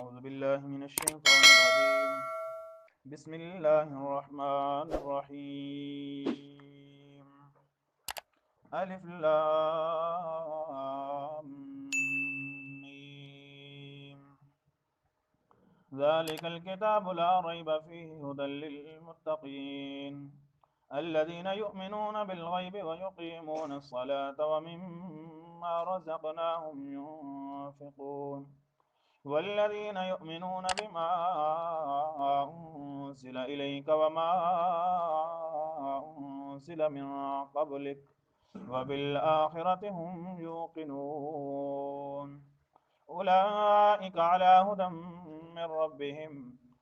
أعوذ بالله من الشيطان الرجيم. بسم الله الرحمن الرحيم. ألف لام ميم. ذلك الكتاب لا ريب فيه هدى للمتقين الذين يؤمنون بالغيب ويقيمون الصلاة ومما رزقناهم ينفقون والذين يؤمنون بما أنزل إليك وما أنزل من قبلك وبالآخرة هم يوقنون أولئك على هدى من ربهم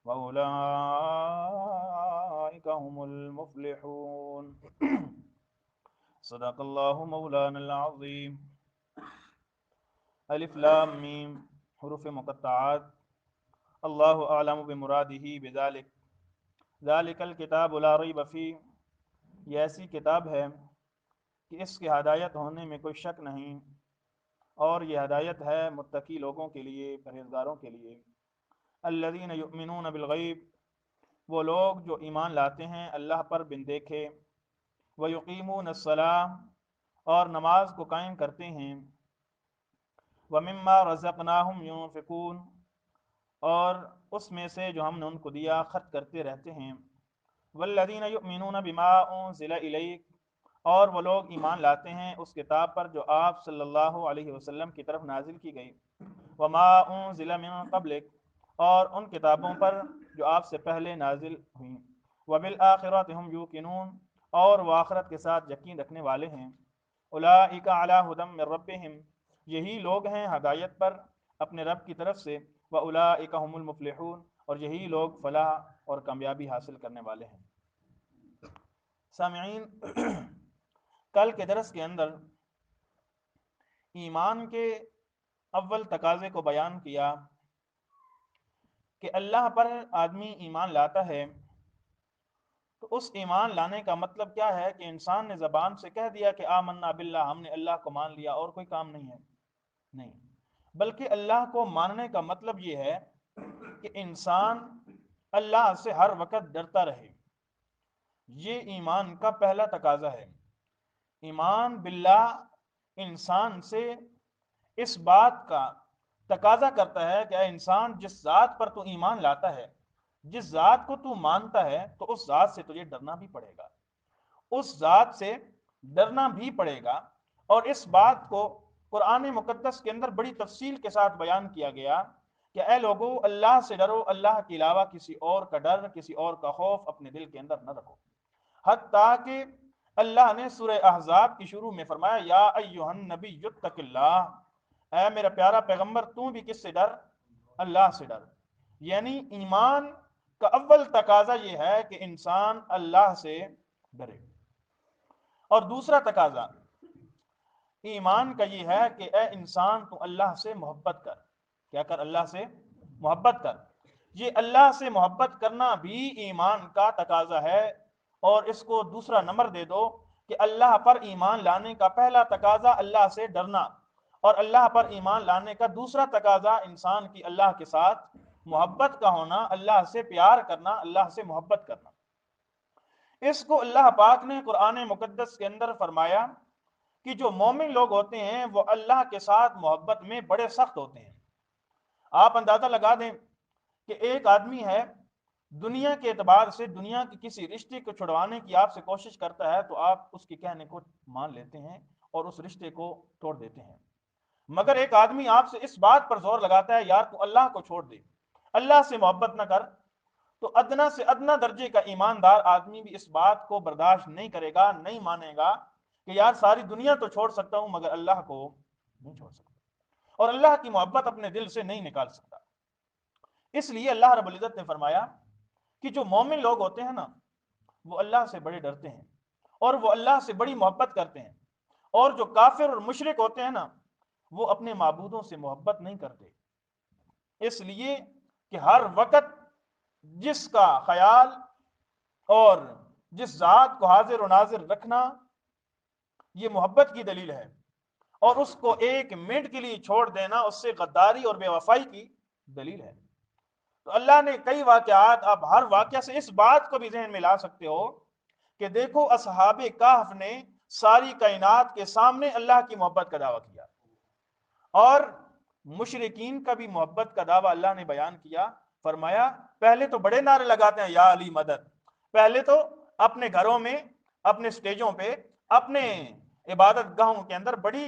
وأولئك هم المفلحون. صدق الله مولانا العظيم. الف لام میم حروف مقطعات. اللہ اعلم بمرادہ بذلک. ذالک الکتاب لا ریب فیہ، یہ ایسی کتاب ہے کہ اس کی ہدایت ہونے میں کوئی شک نہیں، اور یہ ہدایت ہے متقی لوگوں کے لیے، پرہیزگاروں کے لیے۔ الذین یؤمنون بالغیب، وہ لوگ جو ایمان لاتے ہیں اللہ پر بن دیکھے، ویقیمون الصلاۃ، اور نماز کو قائم کرتے ہیں، ومما رزقناہم ينفقون، اور اس میں سے جو ہم نے ان کو دیا خرچ کرتے رہتے ہیں۔ والذین یؤمنون بما انزل الیک، اور وہ لوگ ایمان لاتے ہیں اس کتاب پر جو آپ صلی اللہ علیہ وسلم کی طرف نازل کی گئی، وما انزل من قبلک، اور ان کتابوں پر جو آپ سے پہلے نازل ہوئیں، وبالآخرۃ ہم یوقنون، اور وہ آخرت کے ساتھ یقین رکھنے والے ہیں۔ اولئک علی ھدی من ربہم، یہی لوگ ہیں ہدایت پر اپنے رب کی طرف سے، وَأُولَٰئِكَ هُمُ الْمُفْلِحُونَ، اور یہی لوگ فلاح اور کامیابی حاصل کرنے والے ہیں۔ سامعین، کل کے درس کے اندر ایمان کے اول تقاضے کو بیان کیا کہ اللہ پر آدمی ایمان لاتا ہے تو اس ایمان لانے کا مطلب کیا ہے کہ انسان نے زبان سے کہہ دیا کہ آمنا باللہ، ہم نے اللہ کو مان لیا، اور کوئی کام نہیں ہے، نہیں، بلکہ اللہ کو ماننے کا مطلب یہ ہے کہ انسان اللہ سے ہر وقت ڈرتا رہے۔ یہ ایمان کا پہلا تقاضا ہے۔ ایمان باللہ انسان سے اس بات کا تقاضا کرتا ہے کہ اے انسان، جس ذات پر تو ایمان لاتا ہے، جس ذات کو تو مانتا ہے، تو اس ذات سے تجھے ڈرنا بھی پڑے گا، اس ذات سے ڈرنا بھی پڑے گا۔ اور اس بات کو قرآن مقدس کے اندر بڑی تفصیل کے ساتھ بیان کیا گیا کہ اے لوگو، اللہ سے ڈرو، اللہ کے علاوہ کسی اور کا ڈر، کسی اور کا خوف اپنے دل کے اندر نہ رکھو۔ حتیٰ کہ اللہ نے سورہ احزاب کی شروع میں فرمایا یا ایھا النبی اتق اللہ، اے میرا پیارا پیغمبر تو بھی کس سے ڈر؟ اللہ سے ڈر۔ یعنی ایمان کا اول تقاضا یہ ہے کہ انسان اللہ سے ڈرے۔ اور دوسرا تقاضا ایمان کا یہ ہے کہ اے انسان تو اللہ سے محبت کر۔ کیا کر؟ اللہ سے محبت کر۔ یہ اللہ سے محبت کرنا بھی ایمان کا تقاضا ہے، اور اس کو دوسرا نمبر دے دو کہ اللہ پر ایمان لانے کا پہلا تقاضا اللہ سے ڈرنا، اور اللہ پر ایمان لانے کا دوسرا تقاضا انسان کی اللہ کے ساتھ محبت کا ہونا، اللہ سے پیار کرنا، اللہ سے محبت کرنا۔ اس کو اللہ پاک نے قرآن مقدس کے اندر فرمایا کہ جو مومن لوگ ہوتے ہیں وہ اللہ کے ساتھ محبت میں بڑے سخت ہوتے ہیں۔ آپ اندازہ لگا دیں کہ ایک آدمی ہے، دنیا کے اعتبار سے دنیا کی کسی رشتے کو چھڑوانے کی آپ سے کوشش کرتا ہے تو آپ اس کے کہنے کو مان لیتے ہیں اور اس رشتے کو توڑ دیتے ہیں۔ مگر ایک آدمی آپ سے اس بات پر زور لگاتا ہے یار تو اللہ کو چھوڑ دے، اللہ سے محبت نہ کر، تو ادنا سے ادنا درجے کا ایماندار آدمی بھی اس بات کو برداشت نہیں کرے گا، نہیں مانے گا کہ یار ساری دنیا تو چھوڑ سکتا ہوں مگر اللہ کو نہیں چھوڑ سکتا، اور اللہ کی محبت اپنے دل سے نہیں نکال سکتا۔ اس لیے اللہ رب العزت نے فرمایا کہ جو مومن لوگ ہوتے ہیں نا وہ اللہ سے بڑے ڈرتے ہیں اور وہ اللہ سے بڑی محبت کرتے ہیں، اور جو کافر اور مشرک ہوتے ہیں نا وہ اپنے معبودوں سے محبت نہیں کرتے، اس لیے کہ ہر وقت جس کا خیال اور جس ذات کو حاضر و ناظر رکھنا یہ محبت کی دلیل ہے، اور اس کو ایک منٹ کے لیے چھوڑ دینا اس سے غداری اور بے وفائی کی دلیل ہے۔ تو اللہ نے کئی واقعات، آپ ہر واقعہ سے اس بات کو بھی ذہن میں لا سکتے ہو کہ دیکھو اصحاب کہف نے ساری کائنات کے سامنے اللہ کی محبت کا دعویٰ کیا، اور مشرکین کا بھی محبت کا دعویٰ اللہ نے بیان کیا. فرمایا پہلے تو بڑے نعرے لگاتے ہیں یا علی مدد، پہلے تو اپنے گھروں میں، اپنے سٹیجوں پہ، اپنے عبادت گاہوں کے اندر بڑی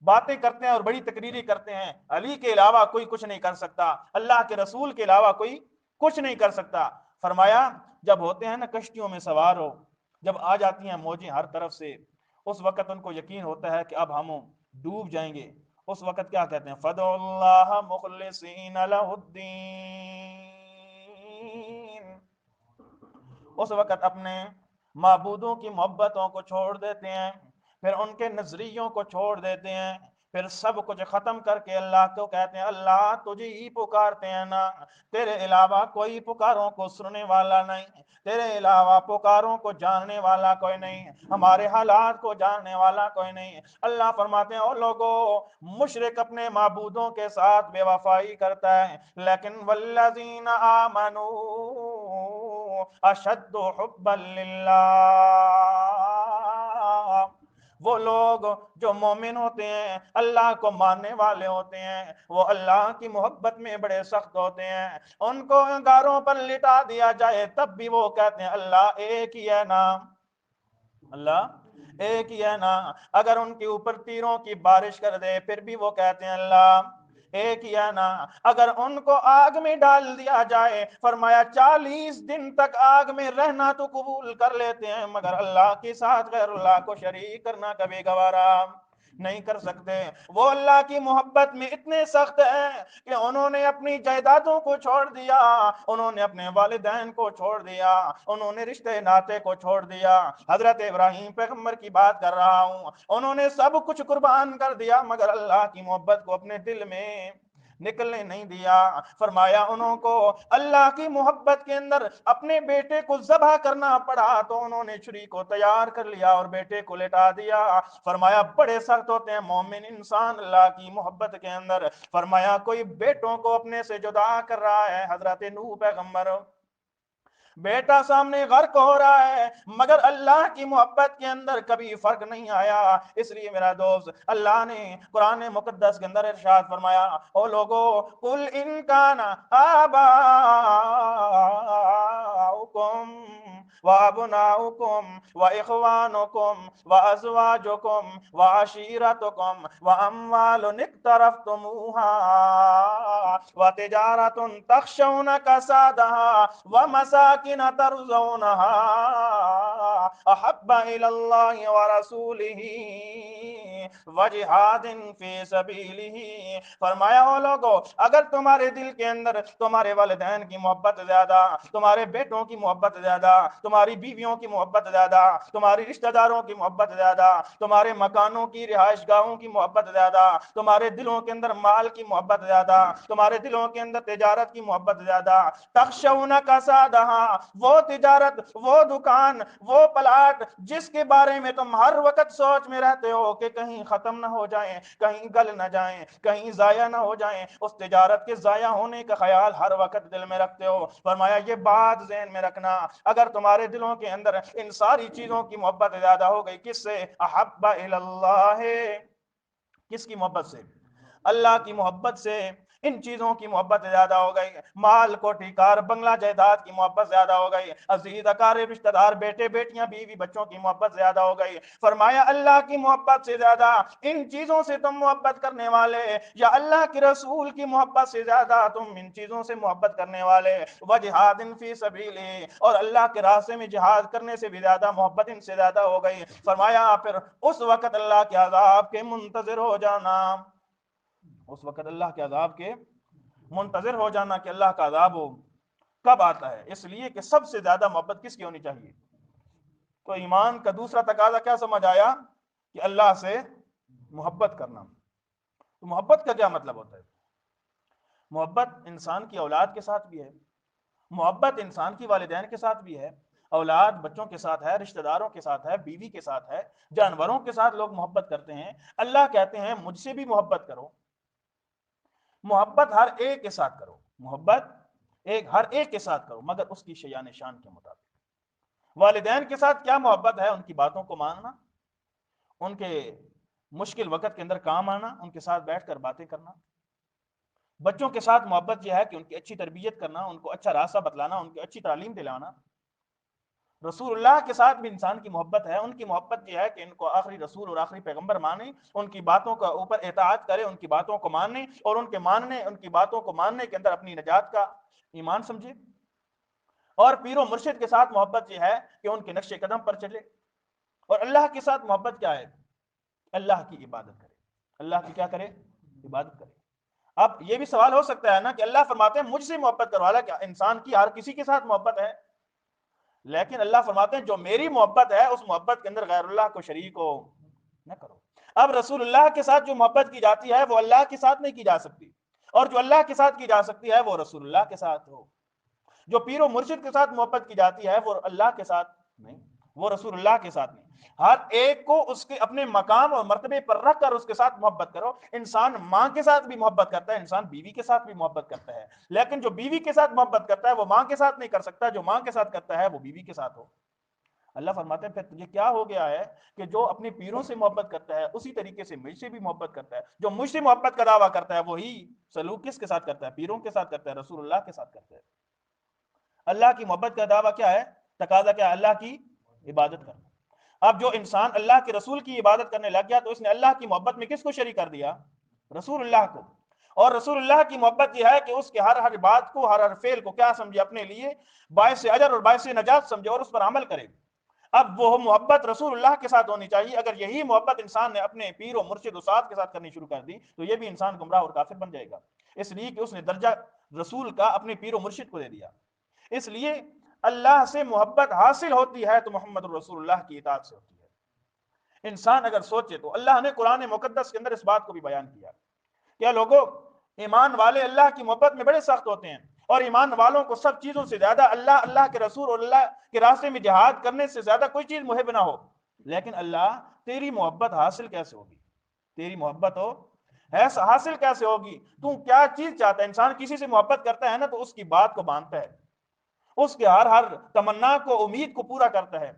باتیں کرتے ہیں اور بڑی تقریری کرتے ہیں، علی کے علاوہ کوئی کچھ نہیں کر سکتا، اللہ کے رسول کے علاوہ کوئی کچھ نہیں کر سکتا. فرمایا جب ہوتے ہیں نا کشتیوں میں سوار ہو، جب آ جاتی ہیں موجیں ہر طرف سے، اس وقت ان کو یقین ہوتا ہے کہ اب ہم ڈوب جائیں گے. اس وقت کیا کہتے ہیں؟ فَدْعُوا اللَّهَ مُخْلِصِينَ لَهُ الدِّينَ. اس وقت اپنے معبودوں کی محبتوں کو چھوڑ دیتے ہیں، پھر ان کے نظریوں کو چھوڑ دیتے ہیں، پھر سب کچھ ختم کر کے اللہ کو کہتے ہیں اللہ تجھے ہی پکارتے ہیں نا، تیرے علاوہ کوئی پکاروں کو سننے والا نہیں، تیرے علاوہ پکاروں کو جاننے والا کوئی نہیں، ہمارے حالات کو جاننے والا کوئی نہیں. اللہ فرماتے ہیں او لوگو، مشرک اپنے معبودوں کے ساتھ بے وفائی کرتا ہے، لیکن والذین آمنوا اشد حبا للہ، وہ لوگ جو مومن ہوتے ہیں، اللہ کو ماننے والے ہوتے ہیں، وہ اللہ کی محبت میں بڑے سخت ہوتے ہیں. ان کو انگاروں پر لٹا دیا جائے تب بھی وہ کہتے ہیں اللہ ایک ہی ہے نا، اللہ ایک ہی ہے نا. اگر ان کے اوپر تیروں کی بارش کر دے پھر بھی وہ کہتے ہیں اللہ ایک ہی ہے نا. اگر ان کو آگ میں ڈال دیا جائے، فرمایا 40 دن تک آگ میں رہنا تو قبول کر لیتے ہیں، مگر اللہ کے ساتھ غیر اللہ کو شریک کرنا کبھی گوارا نہیں کر سکتے. وہ اللہ کی محبت میں اتنے سخت ہیں کہ انہوں نے اپنی جائیدادوں کو چھوڑ دیا، انہوں نے اپنے والدین کو چھوڑ دیا، انہوں نے رشتے ناطے کو چھوڑ دیا. حضرت ابراہیم پیغمبر کی بات کر رہا ہوں، انہوں نے سب کچھ قربان کر دیا مگر اللہ کی محبت کو اپنے دل میں نکلنے نہیں دیا. فرمایا انہوں کو اللہ کی محبت کے اندر اپنے بیٹے کو ذبح کرنا پڑا تو انہوں نے چھری کو تیار کر لیا اور بیٹے کو لٹا دیا. فرمایا بڑے سخت ہوتے ہیں مومن انسان اللہ کی محبت کے اندر. فرمایا کوئی بیٹوں کو اپنے سے جدا کر رہا ہے، حضرت نوح پیغمبر بیٹا سامنے غرق ہو رہا ہے مگر اللہ کی محبت کے اندر کبھی فرق نہیں آیا. اس لیے میرا دوست اللہ نے قرآن مقدس کے اندر ارشاد فرمایا او لوگو قل ان کان آباؤکم وابناؤکم واخوانکم وازواجکم وعشیرتکم واموال اقترفتموها وتجارت تخشون کسادها ومساکن ترضونها احب الى اللہ ورسولہ وجہاد فی سبیلہ. فرمایا او لوگو اگر تمہارے دل کے اندر تمہارے والدین کی محبت زیادہ، تمہارے بیٹوں کی محبت زیادہ، تمہاری بیویوں کی محبت زیادہ، تمہاری رشتہ داروں کی محبت زیادہ، تمہارے مکانوں کی رہائش گاہوں کی محبت زیادہ، تمہارے دلوں کے اندر مال کی محبت زیادہ، تمہارے دلوں کے اندر تجارت کی محبت زیادہ، تخشون کسادہ، وہ تجارت، وہ دکان، وہ پلاٹ جس کے بارے میں تم ہر وقت سوچ میں رہتے ہو کہ کہیں ختم نہ ہو جائیں، کہیں گل نہ جائیں، کہیں ضائع نہ ہو جائیں، اس تجارت کے ضائع ہونے کا خیال ہر وقت دل میں رکھتے ہو. فرمایا یہ بات ذہن میں رکھنا اگر تمہارے دلوں کے اندر ان ساری چیزوں کی محبت زیادہ ہو گئی، کس سے؟ احب اللہ، کس کی محبت سے؟ اللہ کی محبت سے. ان چیزوں کی محبت زیادہ ہو گئی، مال کو ٹھیکار بنگلہ جائیداد کی محبت زیادہ ہو گئی، عزیز اقارب رشتہ دار بیٹے بیٹیاں بیوی بچوں کی محبت زیادہ ہو گئی. فرمایا اللہ کی محبت سے زیادہ ان چیزوں سے تم محبت کرنے والے، یا اللہ کے رسول کی محبت سے زیادہ تم ان چیزوں سے محبت کرنے والے، وجہاد فی سبیلہ، اور اللہ کے راستے میں جہاد کرنے سے بھی زیادہ محبت ان سے زیادہ ہو گئی. فرمایا پھر اس وقت اللہ کے عذاب کے منتظر ہو جانا، اس وقت اللہ کے عذاب کے منتظر ہو جانا کہ اللہ کا عذاب ہو کب آتا ہے. اس لیے کہ سب سے زیادہ محبت کس کی ہونی چاہیے؟ تو ایمان کا دوسرا تقاضا کیا سمجھ آیا؟ کہ اللہ سے محبت کرنا. تو محبت کا کیا مطلب ہوتا ہے؟ محبت انسان کی اولاد کے ساتھ بھی ہے، محبت انسان کی والدین کے ساتھ بھی ہے، اولاد بچوں کے ساتھ ہے، رشتہ داروں کے ساتھ ہے، بیوی کے ساتھ ہے، جانوروں کے ساتھ لوگ محبت کرتے ہیں. اللہ کہتے ہیں مجھ سے بھی محبت کرو، محبت ہر ایک کے ساتھ کرو، محبت ہر ایک کے ساتھ کرو مگر اس کی شیان شان کے مطابق۔ والدین کے ساتھ کیا محبت ہے؟ ان کی باتوں کو ماننا، ان کے مشکل وقت کے اندر کام آنا، ان کے ساتھ بیٹھ کر باتیں کرنا۔ بچوں کے ساتھ محبت یہ ہے کہ ان کی اچھی تربیت کرنا، ان کو اچھا راستہ بتلانا، ان کی اچھی تعلیم دلانا۔ رسول اللہ کے ساتھ بھی انسان کی محبت ہے، ان کی محبت یہ ہے کہ ان کو آخری رسول اور آخری پیغمبر مانے، ان کی باتوں کا اوپر اطاعت کرے، ان کی باتوں کو مانے، اور ان کی باتوں کو ماننے کے اندر اپنی نجات کا ایمان سمجھے۔ اور پیر و مرشد کے ساتھ محبت یہ ہے کہ ان کے نقش قدم پر چلے۔ اور اللہ کے ساتھ محبت کیا ہے؟ اللہ کی عبادت کرے۔ اللہ کی کیا کرے؟ عبادت کرے۔ اب یہ بھی سوال ہو سکتا ہے نا کہ اللہ فرماتے ہیں مجھ سے محبت کرو، حالانکہ انسان کی ہر کسی کے ساتھ محبت ہے، لیکن اللہ فرماتے ہیں جو میری محبت ہے اس محبت کے اندر غیر اللہ کو شریک ہو نہ کرو۔ اب رسول اللہ کے ساتھ جو محبت کی جاتی ہے وہ اللہ کے ساتھ نہیں کی جا سکتی، اور جو اللہ کے ساتھ کی جا سکتی ہے وہ رسول اللہ کے ساتھ ہو۔ جو پیر و مرشد کے ساتھ محبت کی جاتی ہے وہ اللہ کے ساتھ نہیں، وہ رسول اللہ کے ساتھ نہیں۔ ہر ایک کو اس کے اپنے مقام اور مرتبے پر رکھ کر اس کے ساتھ محبت کرو۔ انسان ماں کے ساتھ بھی محبت کرتا ہے، انسان بیوی کے ساتھ بھی محبت کرتا ہے، لیکن جو بیوی کے ساتھ محبت کرتا ہے وہ ماں کے ساتھ نہیں کر سکتا، جو ماں کے ساتھ کرتا ہے وہ بیوی کے ساتھ ہو۔ اللہ فرماتے ہیں پھر تجھے کیا ہو گیا ہے کہ جو اپنے پیروں سے محبت کرتا ہے اسی طریقے سے مجھ سے بھی محبت کرتا ہے۔ جو مجھ سے محبت کا دعویٰ کرتا ہے وہی سلوک کس کے ساتھ کرتا ہے؟ پیروں کے ساتھ کرتا ہے، رسول اللہ کے ساتھ کرتا ہے۔ اللہ کی محبت کا دعویٰ کیا ہے؟ تقاضا کیا ہے؟ اللہ کی عبادت کرنا۔ اب جو انسان اللہ کے رسول کی عبادت کرنے لگ گیا تو اس نے اللہ کی محبت میں کس کو شریک کر دیا؟ رسول اللہ کو۔ اور رسول اللہ کی محبت یہ ہے کہ اس کے ہر بات کو، ہر فعل کو کیا سمجھے؟ اپنے لیے باعث اجر اور باعث نجات سمجھے اور اس پر عمل کرے۔ اب وہ محبت رسول اللہ کے ساتھ ہونی چاہیے۔ اگر یہی محبت انسان نے اپنے پیر و مرشد استاد کے ساتھ کرنی شروع کر دی تو یہ بھی انسان گمراہ اور کافر بن جائے گا، اس لیے کہ اس نے درجہ رسول کا اپنے پیر و مرشد کو دے دیا۔ اس لیے اللہ سے محبت حاصل ہوتی ہے تو محمد رسول اللہ کی اطاعت سے ہوتی ہے۔ انسان اگر سوچے تو اللہ نے قرآن مقدس کے اندر اس بات کو بھی بیان کیا۔ کیا لوگوں، ایمان والے اللہ کی محبت میں بڑے سخت ہوتے ہیں، اور ایمان والوں کو سب چیزوں سے زیادہ اللہ کے رسول اور اللہ کے راستے میں جہاد کرنے سے زیادہ کوئی چیز محب نہ ہو۔ لیکن اللہ تیری محبت حاصل کیسے ہوگی؟ تیری محبت ہو ایسا حاصل کیسے ہوگی؟ تو کیا چیز چاہتا ہے؟ انسان کسی سے محبت کرتا ہے نا تو اس کی بات کو مانتا ہے، اس کے ہر تمنا کو، امید کو پورا کرتا ہے۔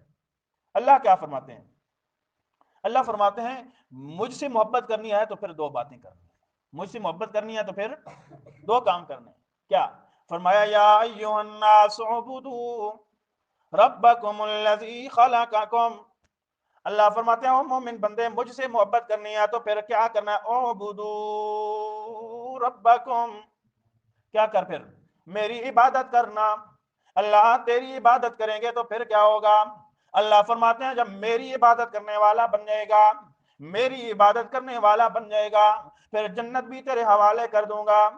اللہ کیا فرماتے ہیں؟ اللہ فرماتے ہیں مجھ سے محبت کرنی ہے تو پھر دو باتیں کرنی ہے، مجھ سے محبت کرنی ہے تو پھر دو کام کرنے ہیں۔ کیا فرمایا؟ یا ایھا الناس اعبدوا ربکم الذی خلقکم۔ اللہ فرماتے ہیں او مومن بندے مجھ سے محبت کرنی ہے تو پھر کیا کرنا ہے؟ اعبدوا ربکم، کیا کر؟ پھر میری عبادت کرنا۔ اللہ تیری عبادت کریں گے تو پھر کیا ہوگا؟ اللہ فرماتے ہیں جب میری عبادت کرنے والا بن جائے گا، میری عبادت کرنے والا بن جائے گا، پھر جنت بھی تیرے حوالے کر دوں گا،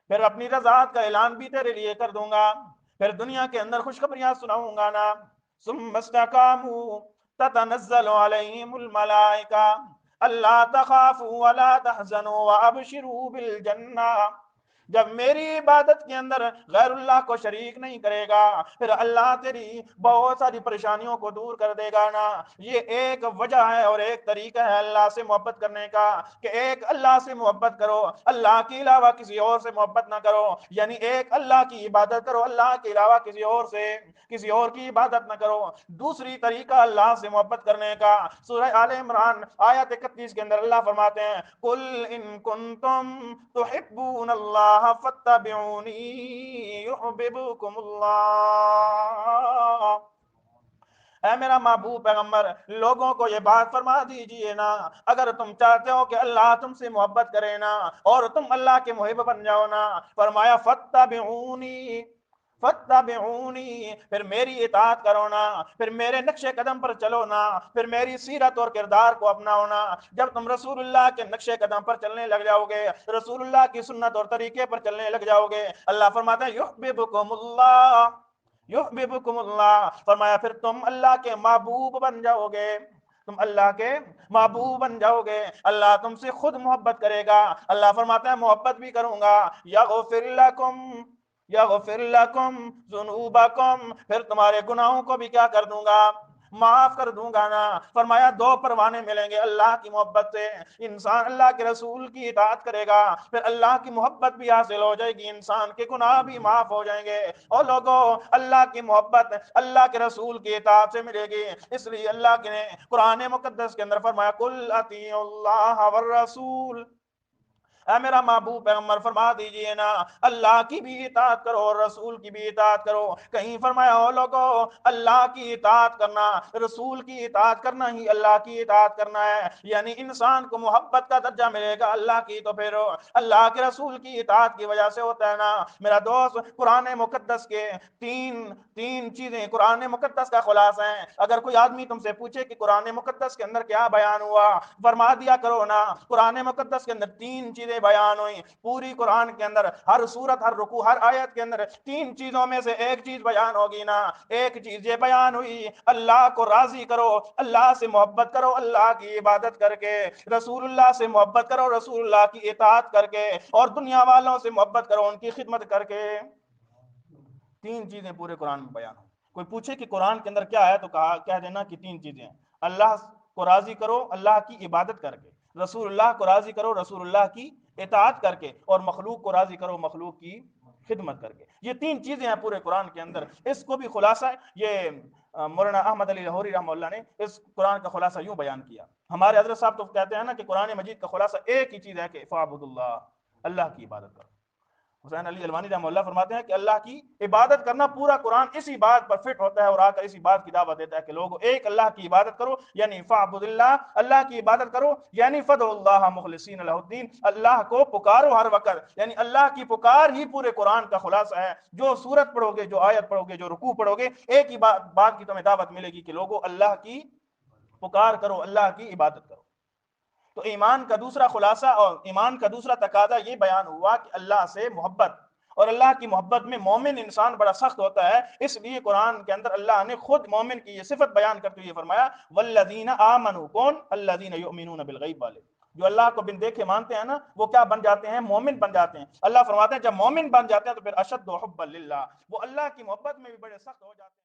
پھر اپنی رضاعت کا اعلان بھی تیرے لیے کر دوں گا، پھر دنیا کے اندر خوشخبریاں سناؤں گا نا۔ ثم استقاموا تتنزل علیہم الملائکہ الا تخافوا ولا تحزنوا وابشروا بالجنہ۔ جب میری عبادت کے اندر غیر اللہ کو شریک نہیں کرے گا پھر اللہ تیری بہت ساری پریشانیوں کو دور کر دے گا نا۔ یہ ایک وجہ ہے اور ایک طریقہ ہے اللہ سے محبت کرنے کا کہ ایک اللہ سے محبت کرو، اللہ کے علاوہ کسی اور سے محبت نہ کرو، یعنی ایک اللہ کی عبادت کرو، اللہ کے علاوہ کسی اور کی عبادت نہ کرو۔ دوسری طریقہ اللہ سے محبت کرنے کا سورہ آل عمران آیت 31 کے اندر اللہ فرماتے ہیں قل ان کنتم تحبون اللہ فاتبعونی یحببکم اللہ۔ اے میرا محبوب پیغمبر لوگوں کو یہ بات فرما دیجئے نا، اگر تم چاہتے ہو کہ اللہ تم سے محبت کرے نا اور تم اللہ کے محب بن جاؤ نا، فرمایا فاتبعونی، فتبعونی، پھر میری اطاعت کرو نا، پھر میرے نقش قدم پر چلو نا، پھر میری سیرت اور کردار کو اپناؤ نا۔ جب تم رسول اللہ کے نقش قدم پر چلنے لگ جاؤ گے، رسول اللہ کی سنت اور طریقے پر چلنے لگ جاؤ گے، اللہ فرماتا ہے یحببکم اللہ، یحببکم اللہ، فرمایا پھر تم اللہ کے محبوب بن جاؤ گے، تم اللہ کے محبوب بن جاؤ گے، اللہ تم سے خود محبت کرے گا۔ اللہ فرماتا ہے محبت بھی کروں گا، یغفر لکم ذنوبکم، پھر تمہارے گناہوں کو بھی کیا کر دوں گا؟ معاف کر دوں گا نا۔ فرمایا دو پروانے ملیں گے اللہ کی محبت سے، انسان اللہ کے رسول کی اطاعت کرے گا، پھر اللہ کی محبت بھی حاصل ہو جائے گی، انسان کے گناہ بھی معاف ہو جائیں گے۔ اور لوگوں، اللہ کی محبت اللہ کے رسول کی اطاعت سے ملے گی، اس لیے اللہ نے قرآن مقدس کے اندر فرمایا قل اطیعوا اللہ والرسول، اے میرا محبوب پیغمبر فرما دیجئے نا اللہ کی بھی اطاعت کرو اور رسول کی بھی اطاعت کرو۔ کہیں فرمایا ہو لوگو اللہ کی اطاعت کرنا، رسول کی اطاعت کرنا ہی اللہ کی اطاعت کرنا ہے، یعنی انسان کو محبت کا درجہ ملے گا اللہ کی تو پھر اللہ کے رسول کی اطاعت کی وجہ سے ہوتا ہے نا۔ میرا دوست، قرآن مقدس کے تین چیزیں قرآن مقدس کا خلاصہ ہیں۔ اگر کوئی آدمی تم سے پوچھے کہ قرآن مقدس کے اندر کیا بیان ہوا، فرما دیا کرو نا قرآن مقدس کے اندر تین چیزیں بیان ہوئی۔ پوری قرآن کے اندر ہر سورت، ہر رکوع، ہر آیت کے اندر تین چیزوں میں سے ایک چیز بیان ہوگی نا۔ ایک چیز یہ بیان ہوئی اللہ کو راضی کرو، اللہ سے محبت کرو اللہ کی عبادت کر کے، رسول اللہ سے محبت کرو رسول اللہ کی اطاعت کر کے، اور دنیا والوں سے محبت کرو ان کی خدمت کر کے۔ تین چیزیں پورے قرآن میں بیان ہوں۔ کوئی پوچھے کہ قرآن کے اندر کیا ہے تو کہہ دینا کہ تین چیزیں ہیں، اللہ کو راضی کرو اللہ کی عبادت کر کے، رسول اللہ کو راضی کرو رسول اللہ کی اطاعت کر کے، اور مخلوق کو راضی کرو مخلوق کی خدمت کر کے۔ یہ تین چیزیں ہیں پورے قرآن کے اندر۔ اس کو بھی خلاصہ یہ مولانا احمد علی لاہوری رحمہ اللہ نے اس قرآن کا خلاصہ یوں بیان کیا۔ ہمارے حضرت صاحب تو کہتے ہیں نا کہ قرآن مجید کا خلاصہ ایک ہی چیز ہے کہ فاعبدوا اللہ، اللہ کی عبادت کرو۔ حسین علی الوانی رحمہ اللہ فرماتے ہیں کہ اللہ کی عبادت کرنا پورا قرآن اسی بات پر فٹ ہوتا ہے اور آ کر اسی بات کی دعوت دیتا ہے کہ لوگوں ایک اللہ کی عبادت کرو، یعنی فاعبد اللہ، اللہ کی عبادت کرو، یعنی فدعوا اللہ مخلصین لہ الدین، اللہ کو پکارو ہر وقت، یعنی اللہ کی پکار ہی پورے قرآن کا خلاصہ ہے۔ جو سورت پڑھو گے، جو آیت پڑھو گے، جو رکوع پڑھو گے، ایک ہی بات کی تمہیں دعوت ملے گی کہ لوگوں اللہ کی پکار کرو، اللہ کی عبادت کرو۔ تو ایمان کا دوسرا خلاصہ اور ایمان کا دوسرا تقاضا یہ بیان ہوا کہ اللہ سے محبت، اور اللہ کی محبت میں مومن انسان بڑا سخت ہوتا ہے، اس لیے قرآن کے اندر اللہ نے خود مومن کی یہ صفت بیان کرتے ہوئے فرمایا والذین آمنوا، کون؟ الذین یؤمنون بالغیب والے، جو اللہ کو بن دیکھے مانتے ہیں نا، وہ کیا بن جاتے ہیں؟ مومن بن جاتے ہیں۔ اللہ فرماتے ہیں جب مومن بن جاتے ہیں تو پھر اشد حبا للہ، وہ اللہ کی محبت میں بھی بڑے سخت ہو جاتے ہیں۔